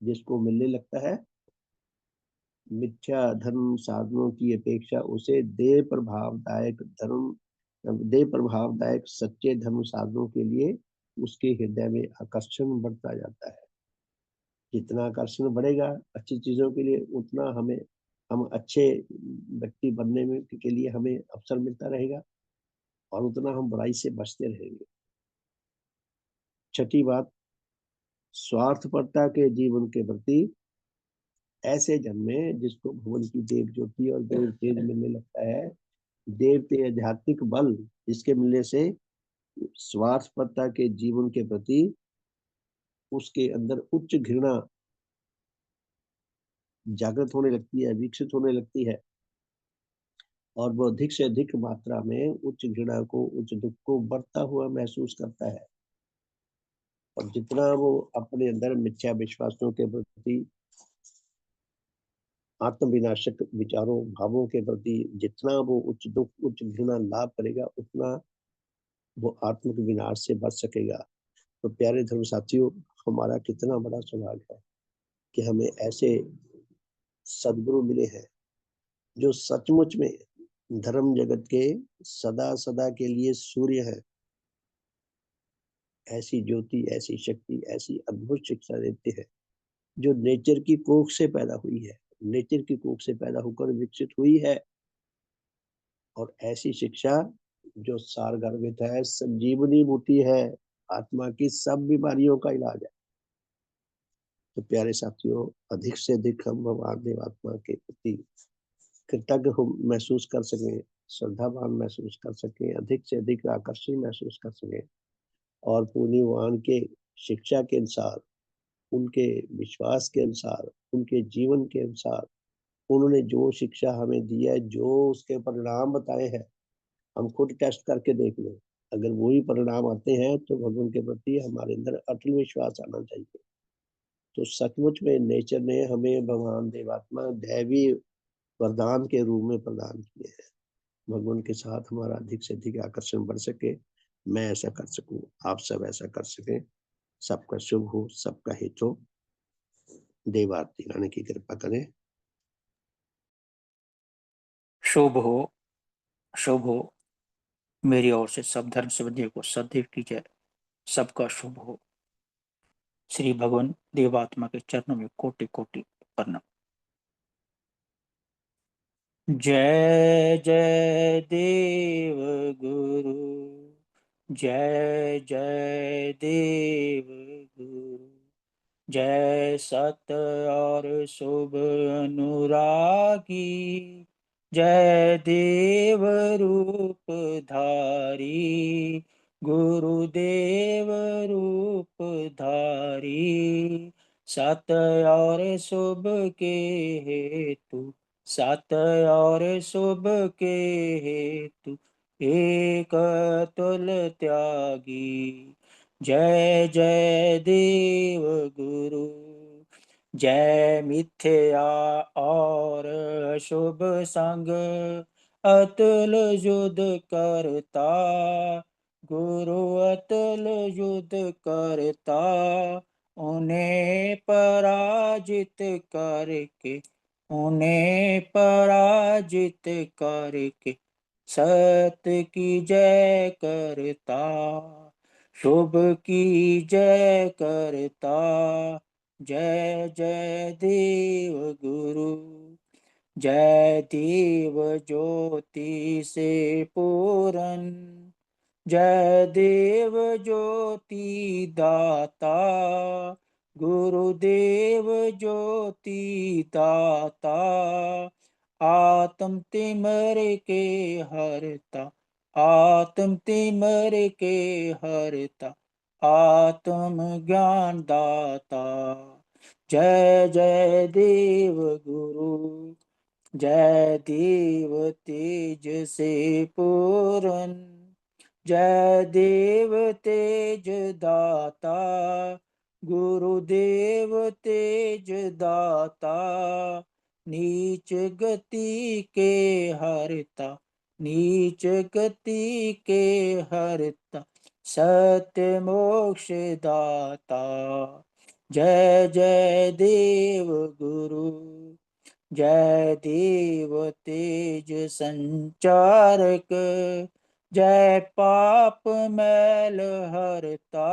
जिसको मिलने लगता है, मिथ्या धर्म साधनों की अपेक्षा उसे देह प्रभावदायक सच्चे धर्म साधनों के लिए उसके हृदय में आकर्षण बढ़ता जाता है। जितना आकर्षण बढ़ेगा अच्छी चीज़ों के लिए, उतना हम अच्छे व्यक्ति बनने में के लिए हमें अवसर मिलता रहेगा और उतना हम बुराई से बचते रहेंगे। छठी बात, स्वार्थपरता के जीवन के प्रति ऐसे जन्मे जिसको भगवान की देव ज्योति और देव तेज मिलने लगता है, देव तेज आध्यात्मिक बल इसके मिलने से स्वार्थपरता के जीवन के प्रति उसके अंदर उच्च घृणा जागृत होने लगती है, विकसित होने लगती है और वो अधिक से अधिक मात्रा में उच्च घृणा को, उच्च दुःख को बढ़ता हुआ महसूस करता है। और जितना वो अपने अंदर मिथ्या विश्वासों के प्रति आत्म विनाशक विचारों भावों के प्रति जितना वो उच्च दुख उच्च घृणा लाभ करेगा, उतना वो आत्मिक विनाश से बच सकेगा। तो प्यारे धर्म साथियों, हमारा कितना बड़ा सौभाग्य है कि हमें ऐसे सदगुरु मिले हैं जो सचमुच में धर्म जगत के सदा सदा के लिए सूर्य है। ऐसी ज्योति, ऐसी शक्ति, ऐसी अद्भुत शिक्षा देते हैं जो नेचर की कोख से पैदा हुई है, नेचर की कोख से पैदा होकर विकसित हुई है। और ऐसी शिक्षा जो सारगर्भित है, संजीवनी बूटी है, आत्मा की सब बीमारियों का इलाज है। तो प्यारे साथियों, अधिक से अधिक हम भगवान देवात्मा के प्रति कृतज्ञ महसूस कर सकें, श्रद्धावान महसूस कर सकें, अधिक से अधिक आकर्षण महसूस कर सकें, और पुण्य भगवान के शिक्षा के अनुसार, उनके विश्वास के अनुसार, उनके जीवन के अनुसार, उन्होंने जो शिक्षा हमें दी है, जो उसके परिणाम बताए हैं, हम खुद टेस्ट करके देख लें। अगर वही परिणाम आते हैं तो भगवान के प्रति हमारे अंदर अटल विश्वास आना चाहिए। तो सचमुच में नेचर ने हमें भगवान देवात्मा दैवी वरदान के रूप में प्रदान किए हैं। भगवान के साथ हमारा अधिक से अधिक आकर्षण बढ़ सके, मैं ऐसा कर सकूं, आप सब ऐसा कर सकें। सबका शुभ हो, सबका हित हो। देव आरती गाने की कृपा करें। शुभ हो, शुभ हो। मेरी ओर से सब धर्म संबंधियों को सदैव की जय। सबका शुभ हो। श्री भगवान देवात्मा के चरणों में कोटि कोटि प्रणाम। जय जय देव गुरु, जय जय देव गुरु, जय सत और शुभ अनुरागी, जय देव रूप धारी, गुरुदेव रूप धारी। सत और शुभ के हेतु, सत और शुभ के हेतु, एक तुल त्यागी। जय जय देव गुरु, जय मिथ्या और शुभ संग, अतुल युद्ध करता, गुरु अतुल युद्ध करता। उन्हें पराजित करके, उन्हें पराजित करके, सत्य की जय करता, शुभ की जय करता। जय जय देव गुरु, जय देव ज्योति से पूरन, जय देव ज्योति दाता, गुरुदेव ज्योति दाता। आत्म तिमर के हरता, आत्म तिमर के हरता, आत्म ज्ञान दाता। जय जय देव गुरु, जय देव तेज से पूरन, जय देव तेज दाता, गुरुदेव तेज दाता। नीच गति के हरता, नीच गति के हरता, सत्य मोक्ष दाता। जय जय देव गुरु, जय देव तेज संचारक, जय पाप मैल हरता,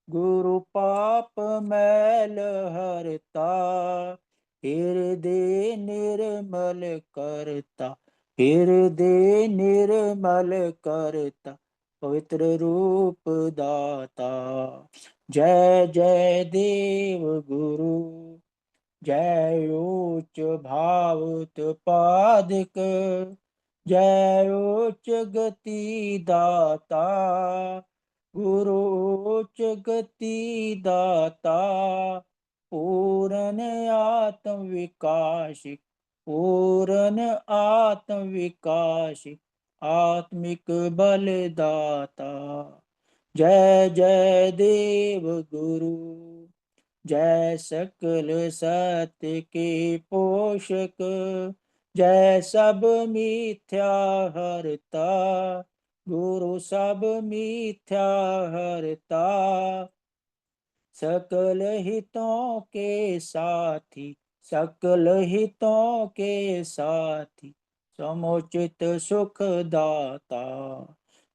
गुरु पाप मैल हरता। हृदय निर्मल करता, हृदय निर्मल करता, पवित्र रूप दाता। जय जय देव गुरु, जय उच्च भावुत पादक, जय उच्च गति दाता, गुरु उच्च गति दाता। पूर्ण आत्म विकासिक, पूर्ण आत्म विकासिक, आत्मिक बल दाता। जय जय देव गुरु, जय सकल सत्य के पोषक, जय सब मिथ्या हरता, गुरु सब मिथ्या हरता। सकल हितों के साथी, सकल हितों के साथी, समुचित सुख दाता।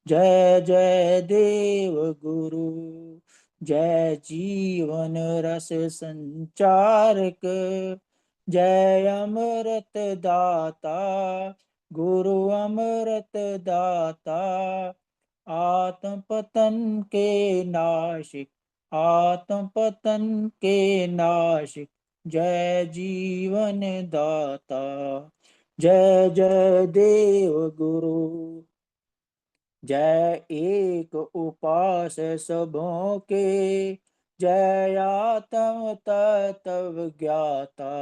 जय जय देव गुरु, जय जीवन रस संचारक, जय अमृत दाता, गुरु अमृत दाता। आत्म पतन के नाशिक, आत्म पतन के नाशिक, जय जीवन दाता। जय जय देव गुरु, जय एक उपास सबों के, जय आत्म तत्व ज्ञाता,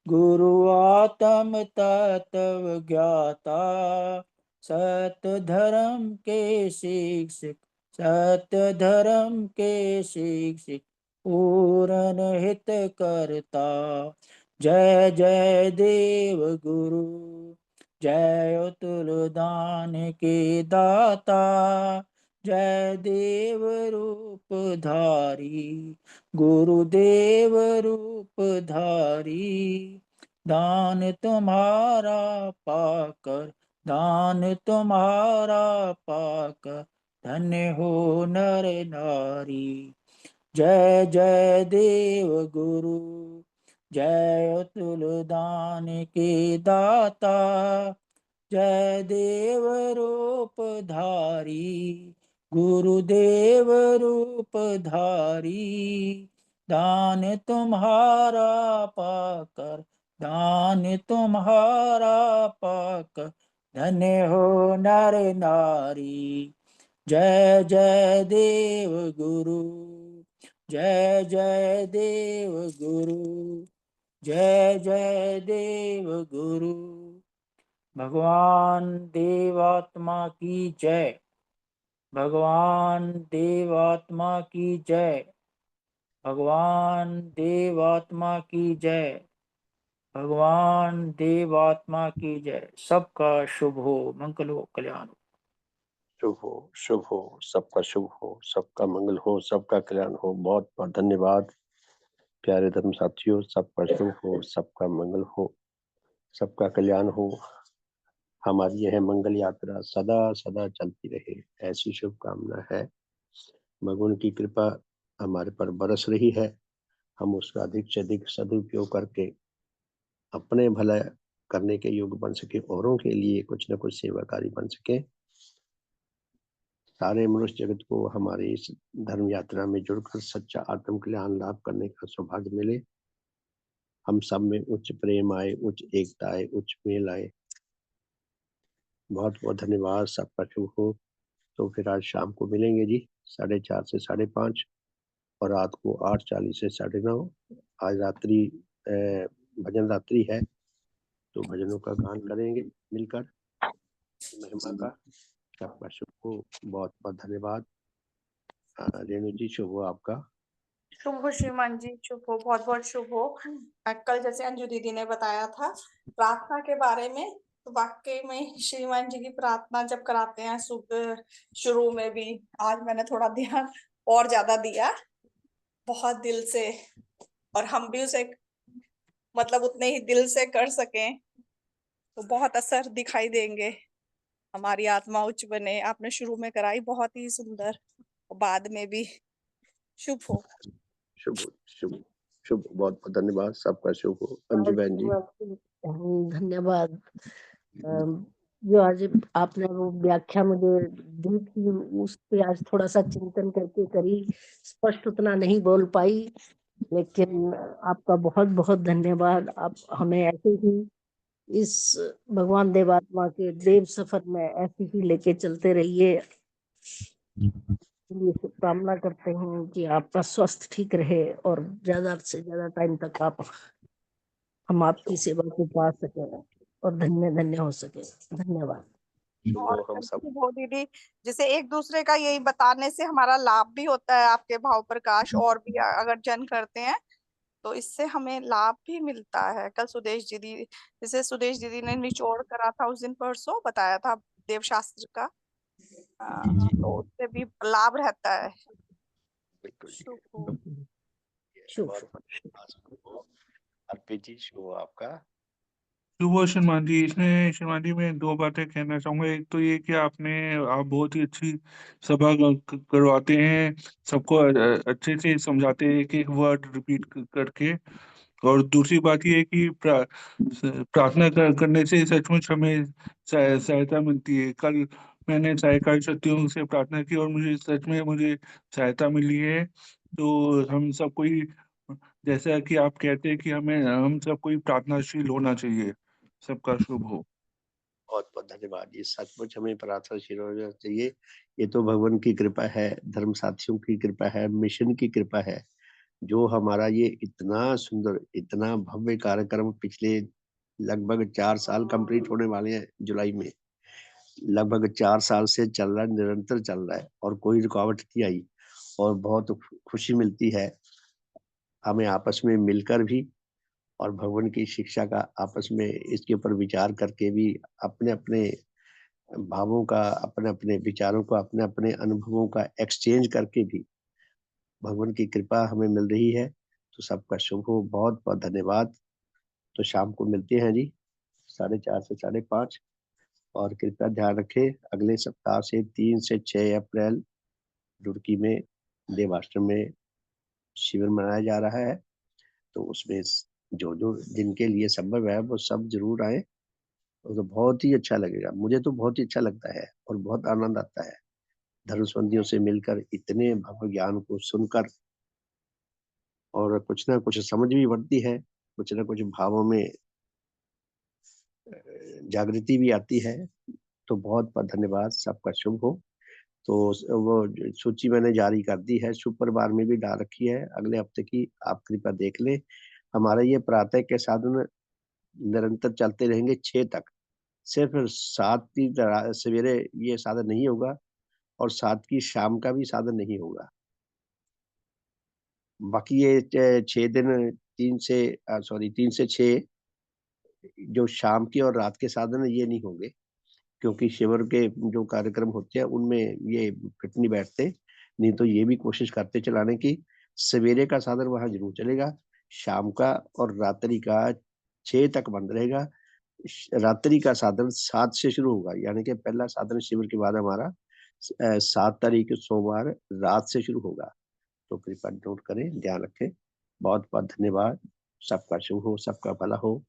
गुरु आत्म तत्व ज्ञाता। सत्य धर्म के शिक्षक, सत्य धर्म के शिक्षक, पूर्ण हित करता। जय जय देव गुरु, जय अतुल दान के दाता, जय देव रूप धारी, गुरुदेव रूप धारी। दान तुम्हारा पाकर, दान तुम्हारा पाकर, धन्य हो नर नारी। जय जय देव गुरु, जय अतुल दान के दाता, जय देव रूप धारी, गुरुदेव रूप धारी। दान तुम्हारा पाकर, दान तुम्हारा पाकर, धन्य हो नर नारी। जय जय देव गुरु, जय जय देव गुरु, जय जय देव गुरु। भगवान देवात्मा की जय, भगवान देवात्मा की जय, भगवान देवात्मा की जय, भगवान देवात्मा की जय। सबका शुभ हो, मंगल हो, कल्याण हो। शुभ हो, सबका शुभ हो, सबका मंगल हो, सबका कल्याण हो। बहुत बहुत धन्यवाद प्यारे धर्म साथियों। सबका शुभ हो, सबका मंगल हो, सबका कल्याण हो। हमारी यह मंगल यात्रा सदा सदा चलती रहे, ऐसी शुभकामना है। भगवान की कृपा हमारे पर बरस रही है। हम उसका अधिक से अधिक सदुपयोग करके अपने भला करने के योग्य बन सके, औरों के लिए कुछ न कुछ सेवाकारी बन सके। सारे मनुष्य जगत को हमारे इस धर्म यात्रा में जुड़कर सच्चा आत्म कल्याण लाभ करने का सौभाग्य मिले। हम सब में उच्च प्रेम आए, उच्च एकता आए, उच्च मेल आए। बहुत बहुत धन्यवाद। सबका शुभ हो। तो फिर आज शाम को मिलेंगे जी, 4:30 से 5:30, और रात को 8:40 से 9:30। आज रात्रि भजन रात्रि है, तो भजनों का गान करेंगे मिलकर महिमा का। सबका शुभ हो। बहुत बहुत धन्यवाद। रेणु जी, शुभ हो आपका। शुभ हो श्रीमान जी, शुभ हो, बहुत बहुत शुभ हो। कल जैसे अंजू दीदी ने बताया था प्रार्थना के बारे में, तो वाकई में श्रीमान जी की प्रार्थना जब कराते हैं सुबह शुरू में भी, आज मैंने थोड़ा ध्यान और ज्यादा दिया, बहुत दिल से, और हम भी उसे मतलब उतने ही दिल से कर सकें तो बहुत असर दिखाई देंगे। हमारी आत्मा उच्च बने। आपने शुरू में कराई बहुत ही सुंदर, बाद में भी। शुभ हो। शुभ शुभ शुभ। बहुत बहुत धन्यवाद। सबका शुभ हो। अंजू बहन जी, धन्यवाद। जो आज आपने वो व्याख्या मुझे दी थी, उस पे आज थोड़ा सा चिंतन करके करी। स्पष्ट उतना नहीं बोल पाई, लेकिन आपका बहुत बहुत धन्यवाद। आप हमें ऐसे ही इस भगवान देवात्मा के देव सफर में ऐसे ही लेके चलते रहिए। शुभकामना करते हैं कि आपका स्वास्थ्य ठीक रहे और ज्यादा से ज्यादा टाइम तक हम आपकी सेवा को पा सके और धन्य धन्य हो सके। धन्यवाद। और वो हम सब शुभ हो दीदी, जैसे एक दूसरे का यही बताने से हमारा लाभ भी होता है आपके भाव प्रकाश, और भी अगर जन करते हैं तो इससे हमें लाभ भी मिलता है। कल सुदेश दीदी, जैसे सुदेश दीदी ने निचोड़ करा था उस दिन, परसों बताया था देवशास्त्र का, तो उससे भी लाभ रहता है। बिल्कुल जी। शुभ हो। शुभ अर्पित जी, शुभ आपका। शुभ श्रीमान जी। इसमें श्रीमान जी मैं दो बातें कहना चाहूंगा। एक तो ये कि आप बहुत ही अच्छी सभा करवाते हैं, सबको अच्छे से समझाते हैं, एक एक वर्ड रिपीट करके। और दूसरी बात ये है कि प्रार्थना करने से सचमुच हमें सहायता मिलती है। कल मैंने सहायकारी शक्तियों से प्रार्थना की और मुझे सच में सहायता मिली है। तो हम सबको ही, जैसा कि आप कहते हैं कि हम सबको ही प्रार्थनाशील होना चाहिए। सबका शुभ हो। बहुत बहुत धन्यवाद। ये सचमुच हमें प्रार्थनाशील होना चाहिए। ये तो भगवान की कृपा है, धर्म साथियों की कृपा है, मिशन की कृपा है, जो हमारा ये इतना सुंदर, इतना भव्य कार्यक्रम पिछले लगभग 4 साल कंप्लीट होने वाले हैं जुलाई में। लगभग 4 साल से चल रहा है, निरंतर चल रहा है और कोई रुकावट नहीं आई। और बहुत खुशी मिलती है हमें आपस में मिलकर भी, और भगवान की शिक्षा का आपस में इसके ऊपर विचार करके भी, अपने अपने भावों का, अपने अपने विचारों का, अपने अपने अनुभवों का एक्सचेंज करके भी भगवान की कृपा हमें मिल रही है। तो सबका शुभ हो। बहुत बहुत धन्यवाद। तो शाम को मिलते हैं जी 4:30 से 5:30। और कृपया ध्यान रखें, अगले सप्ताह से 3 से 6 अप्रैल रुड़की में देवाश्रम में शिविर मनाया जा रहा है। तो उसमें जो जो जिनके लिए संभव है वो सब जरूर आए। तो बहुत ही अच्छा लगेगा, मुझे तो बहुत ही अच्छा लगता है और बहुत आनंद आता है धर्म संबंधियों से मिलकर, इतने भव्य ज्ञान को सुनकर, और कुछ ना कुछ समझ भी बढ़ती है, कुछ ना कुछ भावों में जागृति भी आती है। तो बहुत बहुत धन्यवाद। सबका शुभ हो। तो वो सूची मैंने जारी कर दी है, शुक्रवार में भी डाल रखी है, अगले हफ्ते की आप कृपया देख लें। हमारा ये प्रातः के साधन निरंतर चलते रहेंगे 6 तक। सिर्फ 7 की सवेरे ये साधन नहीं होगा, और 7 की शाम का भी साधन नहीं होगा। बाकी ये 6 दिन, 3 से 6 जो शाम के और रात के साधन है ये नहीं होंगे, क्योंकि शिविर के जो कार्यक्रम होते हैं उनमें ये फिट नहीं बैठते। नहीं तो ये भी कोशिश करते चलाने की, सवेरे का साधन वहां जरूर चलेगा, शाम का और रात्रि का 6 तक बंद रहेगा। रात्रि का साधन 7 से शुरू होगा, यानी कि पहला साधन शिविर के बाद हमारा 7 तारीख सोमवार रात से शुरू होगा। तो कृपया नोट करें, ध्यान रखें। बहुत बहुत धन्यवाद। सबका शुभ हो, सबका भला हो।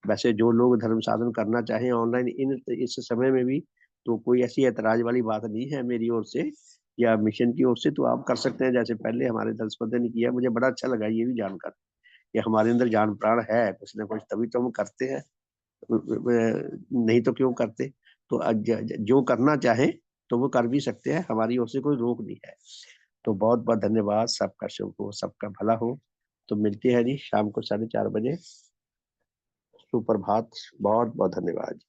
वैसे जो लोग धर्म साधन करना चाहें ऑनलाइन इस समय में भी, तो कोई ऐसी ऐतराज वाली बात नहीं है मेरी ओर से या मिशन की ओर से, तो आप कर सकते हैं जैसे पहले हमारे दलस्पंदन ने किया। मुझे बड़ा अच्छा लगा ये भी जानकर कि हमारे अंदर जान प्राण है कुछ ना कुछ, तभी तो हम करते हैं, नहीं तो क्यों करते। तो जो करना चाहे तो वो कर भी सकते हैं, हमारी ओर से कोई रोक नहीं है। तो बहुत बहुत धन्यवाद। सबका शुभ हो, सबका भला हो। तो मिलते हैं जी शाम को 4:30 बजे। सुप्रभात। बहुत बहुत धन्यवाद।